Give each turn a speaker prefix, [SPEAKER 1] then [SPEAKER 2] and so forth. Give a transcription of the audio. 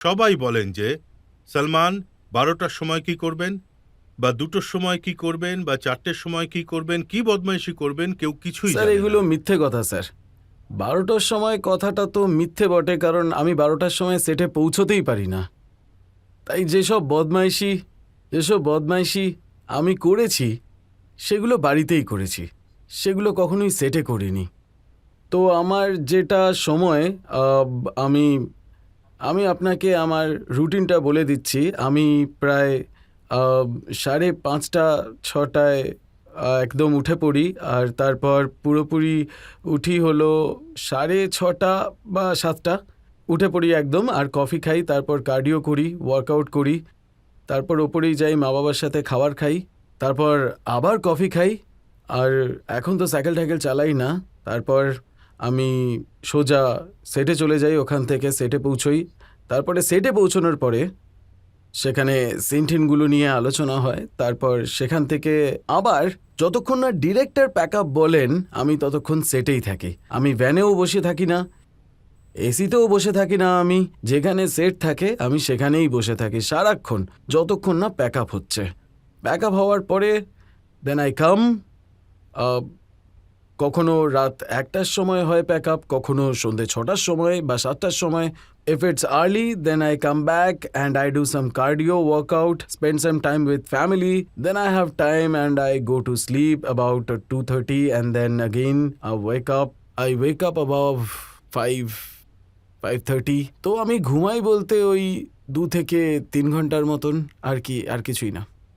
[SPEAKER 1] সবাই বলেন যে সলমান 12টার সময় কি করবেন, বা 2টোর সময় কি করবেন, বা 4টের সময় কি করবেন, কি বদমাইশি করবেন, কেউ কিছুই
[SPEAKER 2] স্যার
[SPEAKER 1] জানে না।
[SPEAKER 2] এগুলো মিথ্যে কথা স্যার। 12টার সময় কথাটা তো মিথ্যে বটে, কারণ আমি 12টার সময় সেটে পৌঁছতেই পারি না। তাই যেসব বদমাইশি আমি করেছি সেগুলো বাড়িতেই করেছি, সেগুলো কখনোই সেটে করিনি। তো আমার যেটা সময়, আমি আমি আপনাকে আমার রুটিনটা বলে দিচ্ছি। আমি প্রায় 5:30 6টায় একদম উঠে পড়ি, আর তারপর পুরোপুরি উঠি হলো 6:30 বা 7টা। উঠে পড়ি একদম, আর কফি খাই, তারপর কার্ডিও করি, ওয়ার্কআউট করি, তারপর ওপরেই যাই, মা বাবার সাথে খাবার খাই, তারপর আবার কফি খাই। আর এখন তো সাইকেল টাইকেল চালাই না। তারপর আমি সোজা সেটে চলে যাই, ওখান থেকে সেটে পৌঁছোই। তারপরে সেটে পৌঁছানোর পরে সেখানে সিনটিনগুলো নিয়ে আলোচনা হয়। তারপর সেখান থেকে আবার যতক্ষণ না ডিরেক্টর প্যাক আপ বলেন আমি ততক্ষণ সেটেই থাকি। আমি ভ্যানেও বসে থাকি না, এসিতেও বসে থাকি না, আমি যেখানে সেট থাকে আমি সেখানেই বসে থাকি সারাক্ষণ, যতক্ষণ না প্যাক আপ হচ্ছে। প্যাক আপ হওয়ার পরে দেন আই কাম। কখনো রাত 1টার সময় হয় প্যাক আপ, কখনো সন্ধ্যে 6টার সময় বা 7টার সময়। If it's early, then I come back and I do some cardio workout, spend some time with family. Then I have time and I go to sleep about 2:30, and then again I wake up. I wake up above 5:30. তো আমি ঘুমাই বলতে ওই 2 থেকে 3 ঘন্টার মতন, আর কিছুই না।